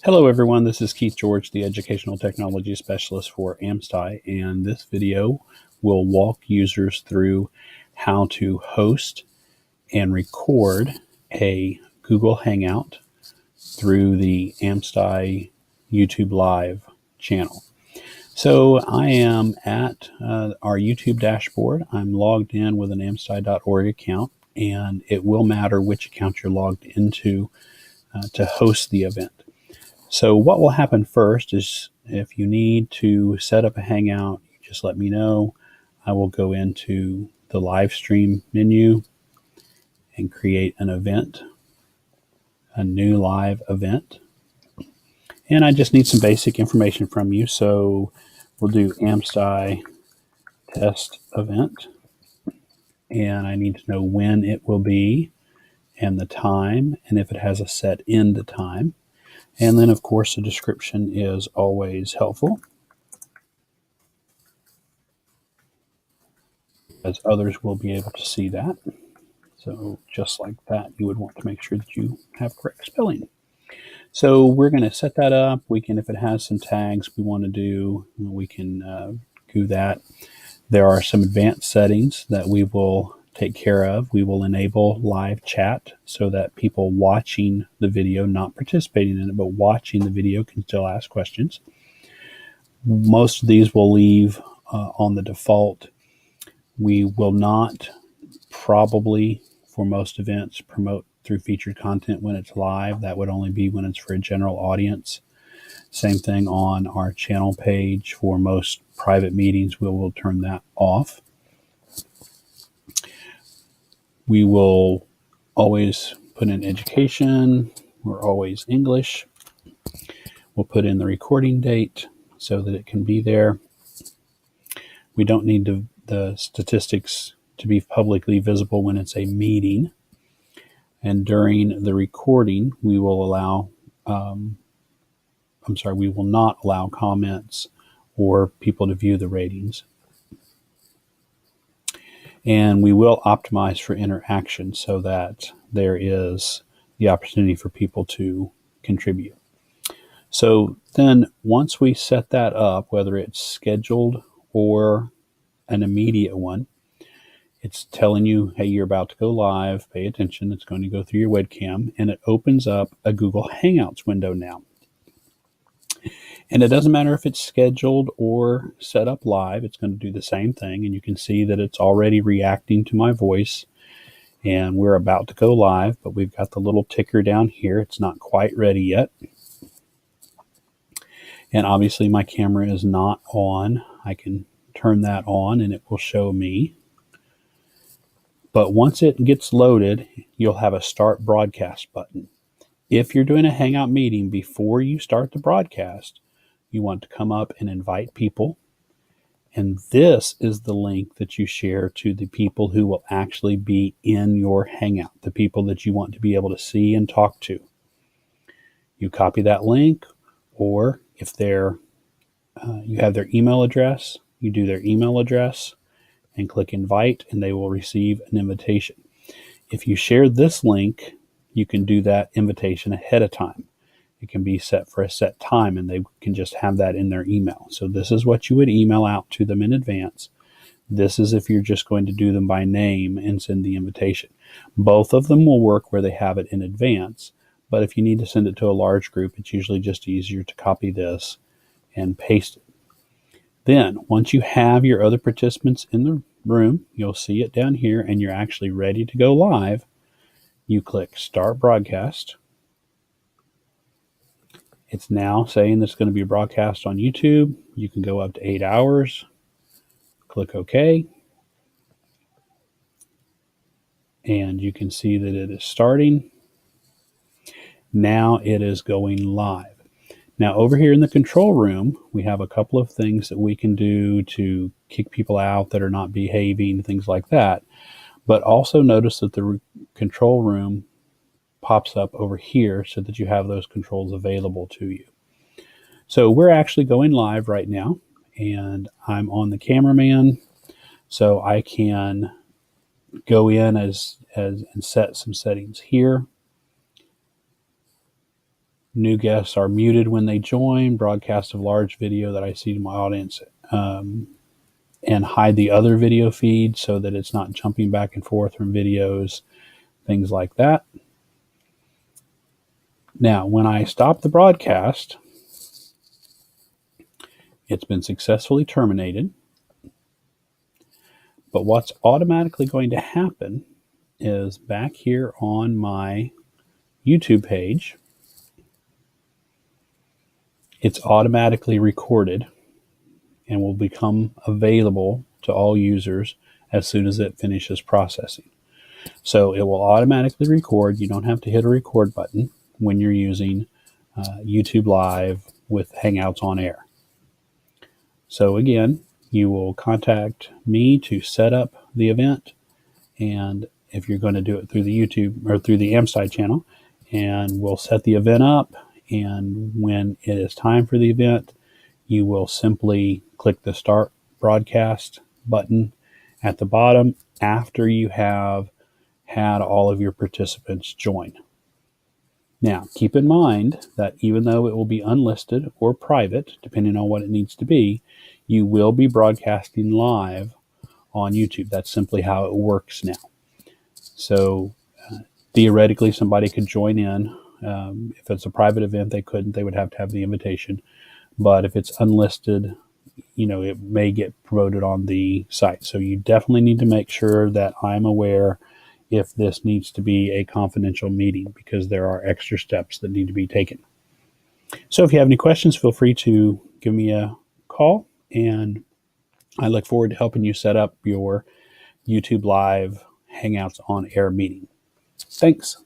Hello everyone, this is Keith George, the Educational Technology Specialist for AmSty, and this video will walk users through how to host and record a Google Hangout through the AmSty YouTube Live channel. So I am at our YouTube dashboard. I'm logged in with an amsty.org account, and it will matter which account you're logged into to host the event. So what will happen first is if you need to set up a Hangout, just let me know. I will go into the live stream menu and create an event, a new live event. And I just need some basic information from you. So we'll do AmSty test event. And I need to know when it will be and the time, and if it has a set end time. And then, of course, the description is always helpful, as others will be able to see that. So just like that, you would want to make sure that you have correct spelling. So we're going to set that up. We can, if it has some tags we want to do, we can do that. There are some advanced settings that we will take care of. We will enable live chat so that people watching the video, not participating in it, but watching the video, can still ask questions. Most of these will leave on the default. We will not probably, for most events, promote through featured content when it's live. That would only be when it's for a general audience. Same thing on our channel page. For most private meetings, we will turn that off. We will always put in education. We're always English. We'll put in the recording date so that it can be there. We don't need the statistics to be publicly visible when it's a meeting. And during the recording, we will allow, we will not allow comments or people to view the ratings. And we will optimize for interaction so that there is the opportunity for people to contribute. So then once we set that up, whether it's scheduled or an immediate one, it's telling you, hey, you're about to go live, pay attention. It's going to go through your webcam, and it opens up a Google Hangouts window now. And it doesn't matter if it's scheduled or set up live, it's going to do the same thing. And you can see that it's already reacting to my voice, and we're about to go live, but we've got the little ticker down here. It's not quite ready yet. And obviously my camera is not on. I can turn that on and it will show me. But once it gets loaded, you'll have a start broadcast button. If you're doing a Hangout meeting before you start the broadcast, you want to come up and invite people. And this is the link that you share to the people who will actually be in your Hangout, the people that you want to be able to see and talk to. You copy that link, or if you have their email address, you do their email address and click invite, and they will receive an invitation. If you share this link, you can do that invitation ahead of time. It can be set for a set time, and they can just have that in their email. So this is what you would email out to them in advance. This is if you're just going to do them by name and send the invitation. Both of them will work where they have it in advance, but if you need to send it to a large group, it's usually just easier to copy this and paste it. Then, once you have your other participants in the room, you'll see it down here, and you're actually ready to go live. You click Start Broadcast. It's now saying it's going to be broadcast on YouTube. You can go up to 8 hours. Click OK. And you can see that it is starting. Now it is going live. Now over here in the control room, we have a couple of things that we can do to kick people out that are not behaving, things like that. But also notice that the control room pops up over here so that you have those controls available to you. So we're actually going live right now, and I'm on the cameraman, so I can go in and set some settings here. New guests are muted when they join, broadcast of large video that I see to my audience, and hide the other video feed so that it's not jumping back and forth from videos, things like that. Now, when I stop the broadcast, it's been successfully terminated. But what's automatically going to happen is back here on my YouTube page, it's automatically recorded and will become available to all users as soon as it finishes processing. So it will automatically record. You don't have to hit a record button when you're using YouTube Live with Hangouts on Air. So again, you will contact me to set up the event, and if you're going to do it through the YouTube or through the Amside channel, and we'll set the event up, and when it is time for the event, you will simply click the Start Broadcast button at the bottom after you have had all of your participants join. Now, keep in mind that even though it will be unlisted or private, depending on what it needs to be, you will be broadcasting live on YouTube. That's simply how it works now. So theoretically, somebody could join in. If it's a private event, they couldn't. They would have to have the invitation. But if it's unlisted, it may get promoted on the site. So you definitely need to make sure that I'm aware if this needs to be a confidential meeting, because there are extra steps that need to be taken. So if you have any questions, feel free to give me a call, and I look forward to helping you set up your YouTube Live Hangouts on Air meeting. Thanks.